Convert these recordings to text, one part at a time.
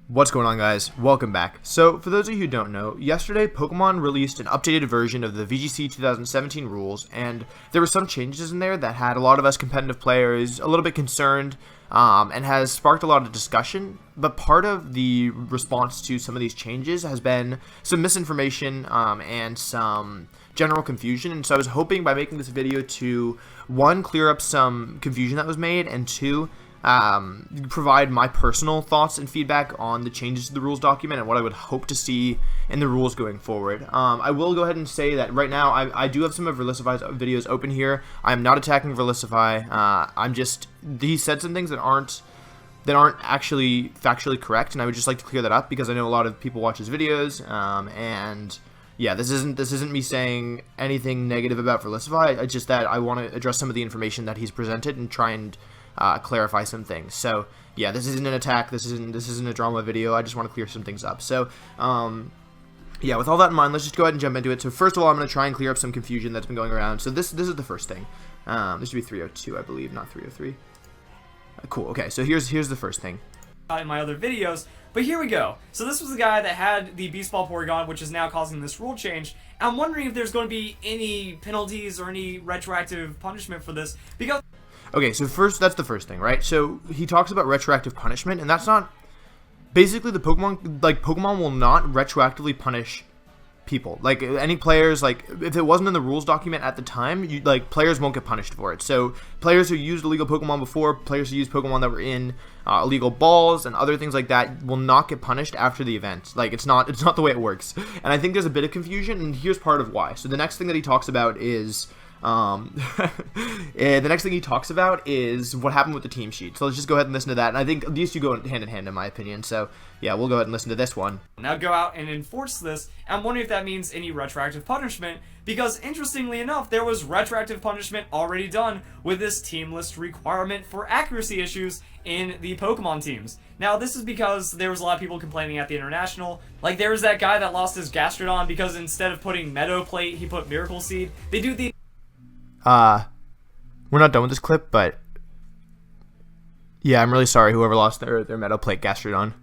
What's going on, guys? Welcome back. So, for those of you who don't know, yesterday Pokemon released an updated version of the VGC 2017 Rules, and there were some changes in there that had a lot of us competitive players a little bit concerned, and has sparked a lot of discussion. But part of the response to some of these changes has been some misinformation and some general confusion, and so I was hoping by making this video to, one, clear up some confusion that was made, and two, provide my personal thoughts and feedback on the changes to the rules document and what I would hope to see in the rules going forward. I will go ahead and say that right now I do have some of Verlisify's videos open here. I am not attacking Verlisify. He said some things that aren't actually factually correct, and I would just like to clear that up because I know a lot of people watch his videos, and yeah, this isn't me saying anything negative about Verlisify. It's just that I want to address some of the information that he's presented and try and clarify some things. So yeah, this isn't an attack, this isn't a drama video. I just want to clear some things up. So yeah, with all that in mind, let's just go ahead and jump into it. So first of all, I'm going to try and clear up some confusion that's been going around. So this is the first thing. This should be 302, I believe, not 303. Cool. Okay, so here's the first thing. In my other videos, but here we go. So this was the guy that had the Beast Ball Porygon, which is now causing this rule change. I'm wondering if there's going to be any penalties or any retroactive punishment for this, because okay, so first, that's the first thing, right? So he talks about retroactive punishment, and that's not basically the Pokemon will not retroactively punish people. Like any players, like if it wasn't in the rules document at the time, players won't get punished for it. So players who used illegal Pokemon before, players who used Pokemon that were in illegal balls and other things like that will not get punished after the event. Like it's not the way it works. And I think there's a bit of confusion, and here's part of why. So the next thing that he talks about is the next thing he talks about is what happened with the team sheet. So let's just go ahead and listen to that. And I think these two go hand in hand, in my opinion. So yeah, we'll go ahead and listen to this one. Now go out and enforce this. I'm wondering if that means any retroactive punishment, because interestingly enough, there was retroactive punishment already done with this team list requirement for accuracy issues in the Pokemon teams. Now this is because there was a lot of people complaining at the International. Like there was that guy that lost his Gastrodon because instead of putting Meadow Plate, he put Miracle Seed. They do the we're not done with this clip, but yeah, I'm really sorry whoever lost their Meadow Plate Gastrodon.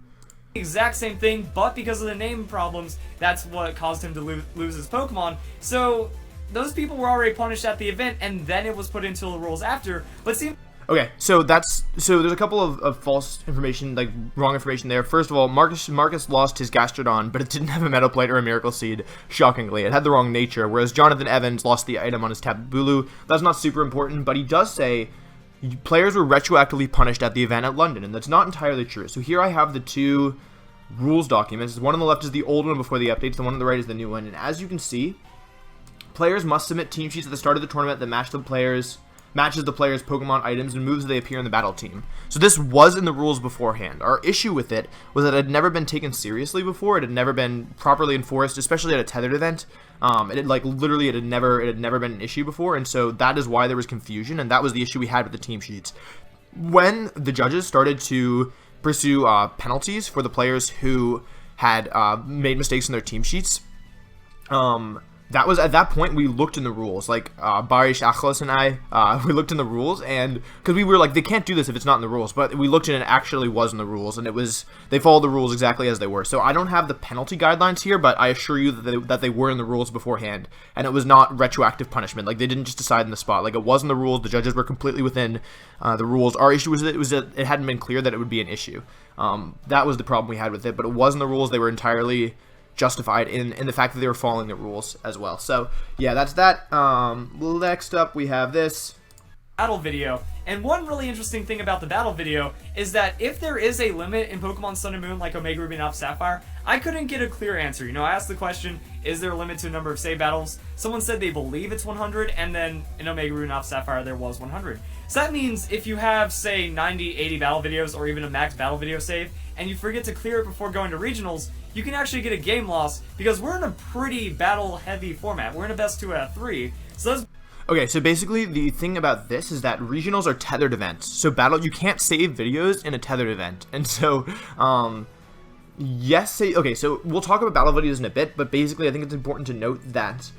Exact same thing, but because of the name problems, that's what caused him to lose his Pokemon. So those people were already punished at the event, and then it was put into the rules after. But see. Okay, so there's a couple of false information, like wrong information there. First of all, Marcus lost his Gastrodon, but it didn't have a Meadow Plate or a Miracle Seed, shockingly. It had the wrong nature, whereas Jonathan Evans lost the item on his Tapu Bulu. That's not super important, but he does say players were retroactively punished at the event at London, and that's not entirely true. So here I have the two rules documents. The one on the left is the old one before the updates, the one on the right is the new one, and as you can see, players must submit team sheets at the start of the tournament that matches the player's Pokemon items and moves as they appear in the battle team. So this was in the rules beforehand. Our issue with it was that it had never been taken seriously before. It had never been properly enforced, especially at a tethered event. It had never been an issue before, and so that is why there was confusion, and that was the issue we had with the team sheets. When the judges started to pursue penalties for the players who had made mistakes in their team sheets, that was at that point we looked in the rules, like Barish, Achlos, and I, we looked in the rules, and because we were like, they can't do this if it's not in the rules, but we looked in and it actually was in the rules, and they followed the rules exactly as they were. So I don't have the penalty guidelines here, but I assure you that they were in the rules beforehand, and it was not retroactive punishment. Like they didn't just decide in the spot. Like it was in the rules. The judges were completely within the rules. Our issue was that it hadn't been clear that it would be an issue. That was the problem we had with it, but it was in the rules. They were entirely justified in the fact that they were following the rules as well. So yeah, that's that. Next up we have this battle video, and one really interesting thing about the battle video is that if there is a limit in Pokemon Sun and Moon like Omega Ruby and Alpha Sapphire, I couldn't get a clear answer. You know, I asked the question, is there a limit to a number of save battles? Someone said they believe it's 100, and then in Omega Ruby and Alpha Sapphire there was 100. So that means if you have, say, 90, 80 battle videos, or even a max battle video save, and you forget to clear it before going to regionals, you can actually get a game loss, because we're in a pretty battle-heavy format. We're in a best 2 out of 3. So that's okay, so basically the thing about this is that regionals are tethered events. So you can't save videos in a tethered event. And so, okay, so we'll talk about battle videos in a bit, but basically I think it's important to note that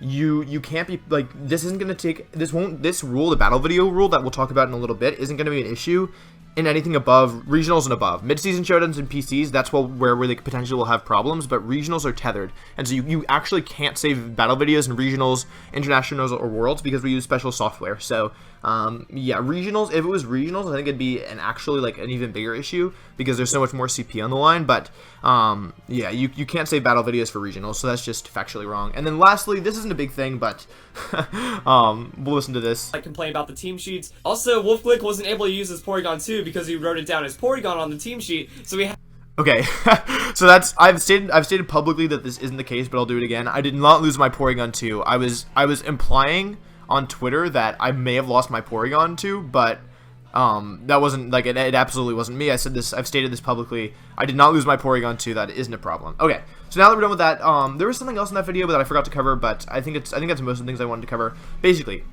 you can't be, like, this isn't going to take, this rule, the battle video rule that we'll talk about in a little bit, isn't going to be an issue in anything above regionals and above. Mid-season showdowns and PCs, that's where they potentially will have problems, but regionals are tethered. And so you actually can't save battle videos in regionals, internationals, or worlds because we use special software. So, yeah, regionals, if it was regionals, I think it'd be an even bigger issue because there's so much more CP on the line. But, yeah, you can't save battle videos for regionals, so that's just factually wrong. And then lastly, this isn't a big thing, but we'll listen to this. I complain about the team sheets. Also, Wolfe wasn't able to use his Porygon 2 because he wrote it down as Porygon on the team sheet, so we Okay, so that's I've stated publicly that this isn't the case, but I'll do it again. I did not lose my Porygon 2. I was implying on Twitter that I may have lost my Porygon 2, but that wasn't it absolutely wasn't me. I've stated this publicly. I did not lose my Porygon 2. That isn't a problem. Okay, so now that we're done with that, there was something else in that video that I forgot to cover, but I think that's most of the things I wanted to cover. Basically,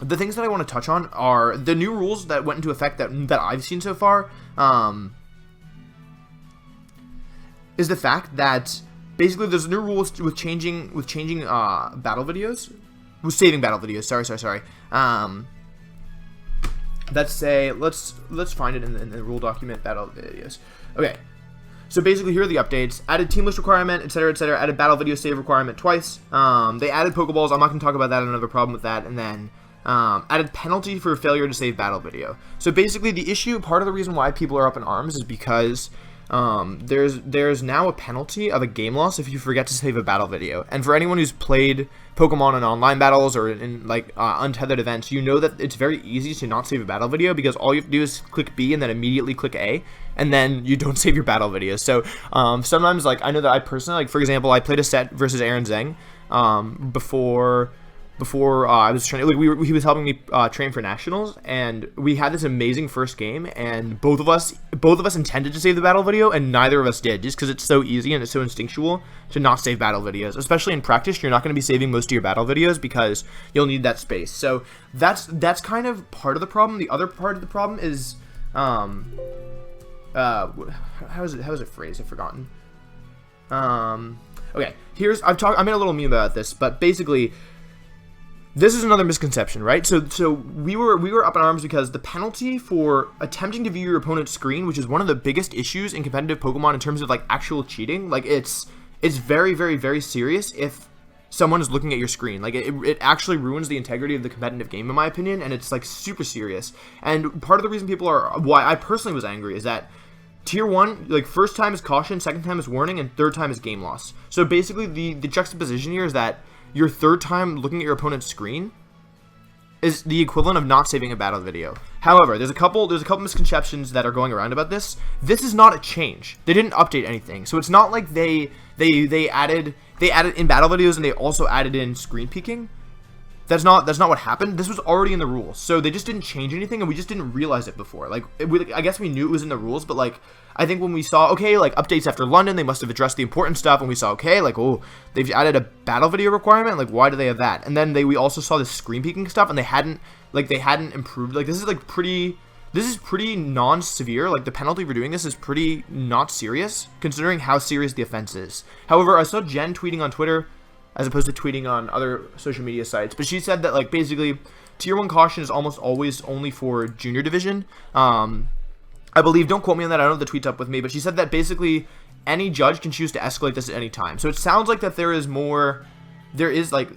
the things that I want to touch on are the new rules that went into effect that I've seen so far. Is the fact that basically there's new rules with changing battle videos, with saving battle videos. Sorry. Let's say let's find it in the rule document, battle videos. Okay. So basically, here are the updates. Added team list requirement, etc., etc. Added battle video save requirement twice. They added Pokeballs. I'm not going to talk about that. I don't have a problem with that. And then added penalty for failure to save battle video. So basically, the issue, part of the reason why people are up in arms is because there's now a penalty of a game loss if you forget to save a battle video. And for anyone who's played Pokemon in online battles or in untethered events, you know that it's very easy to not save a battle video because all you have to do is click B and then immediately click A, and then you don't save your battle videos. So sometimes, I know that I personally, for example, I played a set versus Aaron Zeng before I was trying to, he was helping me train for nationals, and we had this amazing first game, and both of us intended to save the battle video, and neither of us did, just because it's so easy and it's so instinctual to not save battle videos. Especially in practice, you're not going to be saving most of your battle videos because you'll need that space. So that's kind of part of the problem. The other part of the problem is how is it phrased? I've forgotten. Okay, I made a little meme about this, but basically, this is another misconception, right? So we were up in arms because the penalty for attempting to view your opponent's screen, which is one of the biggest issues in competitive Pokemon in terms of actual cheating, it's very, very, very serious if someone is looking at your screen. It actually ruins the integrity of the competitive game, in my opinion, and it's super serious. And part of the reason why I personally was angry is that Tier 1, first time is caution, second time is warning, and third time is game loss. So basically the juxtaposition here is that your third time looking at your opponent's screen is the equivalent of not saving a battle video. However, there's a couple misconceptions that are going around about this. This is not a change. They didn't update anything. So it's not like they added in battle videos and they also added in screen peeking. That's not what happened. This was already in the rules. So they just didn't change anything, and we just didn't realize it before. I guess we knew it was in the rules, but I think when we saw, okay, updates after London, they must have addressed the important stuff, and we saw, okay, oh, they've added a battle video requirement, why do they have that? And then we also saw the screen peeking stuff, and they hadn't improved. This is pretty non-severe. The penalty for doing this is pretty not serious, considering how serious the offense is. However, I saw Jen tweeting on Twitter, as opposed to tweeting on other social media sites, but she said that basically Tier 1 caution is almost always only for junior division. I believe, don't quote me on that, I don't have the tweets up with me, but she said that basically any judge can choose to escalate this at any time. So it sounds like that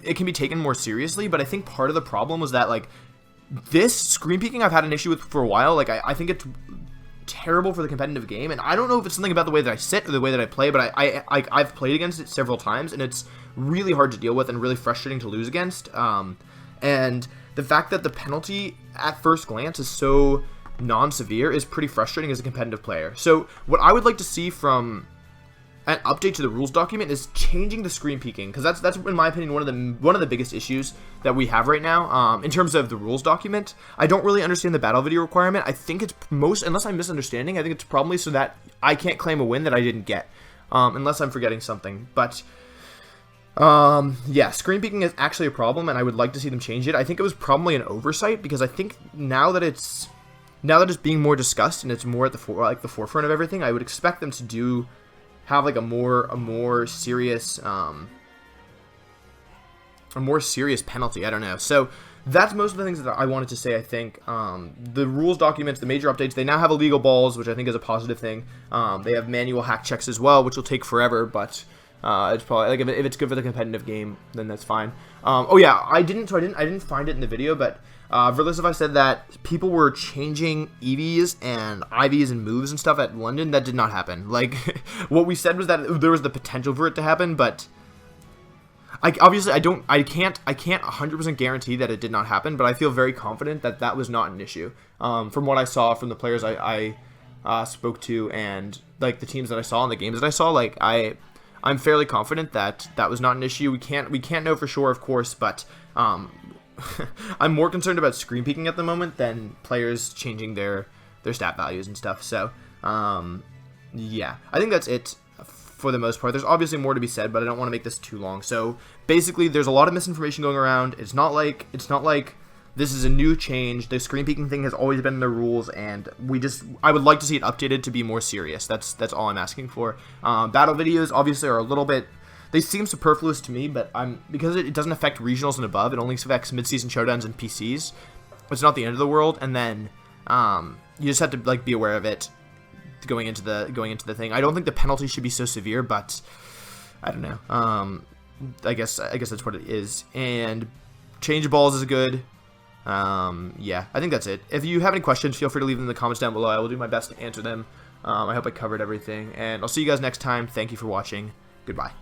it can be taken more seriously, but I think part of the problem was that this screen peeking I've had an issue with for a while. I think it's terrible for the competitive game, and I don't know if it's something about the way that I sit or the way that I play, but I've played against it several times, and it's really hard to deal with and really frustrating to lose against. And the fact that the penalty at first glance is so non-severe is pretty frustrating as a competitive player. So what I would like to see from an update to the rules document is changing the screen peeking, because that's in my opinion one of the biggest issues that we have right now in terms of the rules document. I don't really understand the battle video requirement. I think it's unless I'm misunderstanding, I think it's probably so that I can't claim a win that I didn't get, unless I'm forgetting something. But yeah, screen peeking is actually a problem, and I would like to see them change it. I think it was probably an oversight, because I think now that it's being more discussed and it's more at the forefront of everything, I would expect them to have a more serious penalty. I don't know. So that's most of the things that I wanted to say, I think. The rules documents, the major updates, they now have illegal balls, which I think is a positive thing. They have manual hack checks as well, which will take forever, but it's probably, like, if it's good for the competitive game, then that's fine. Oh yeah, I didn't find it in the video, but Verlisify said that people were changing EVs and IVs and moves and stuff at London. That did not happen. Like, what we said was that there was the potential for it to happen, but I can't 100% guarantee that it did not happen, but I feel very confident that that was not an issue. From what I saw from the players I spoke to, and like the teams that I saw and the games that I saw, like I'm fairly confident that that was not an issue. We can't know for sure, of course, but I'm more concerned about screen peeking at the moment than players changing their stat values and stuff. So yeah, I think that's it for the most part. There's obviously more to be said, but I don't want to make this too long. So basically, there's a lot of misinformation going around. It's not like this is a new change. The screen peeking thing has always been in the rules, and I would like to see it updated to be more serious. That's all I'm asking for. Battle videos obviously are a little bit, they seem superfluous to me, but because it doesn't affect regionals and above. It only affects mid-season showdowns and PCs. It's not the end of the world, and then you just have to like be aware of it going into the thing. I don't think the penalty should be so severe, but I don't know. I guess that's what it is. And change balls is good. Yeah, I think that's it. If you have any questions, feel free to leave them in the comments down below. I will do my best to answer them. I hope I covered everything, and I'll see you guys next time. Thank you for watching. Goodbye.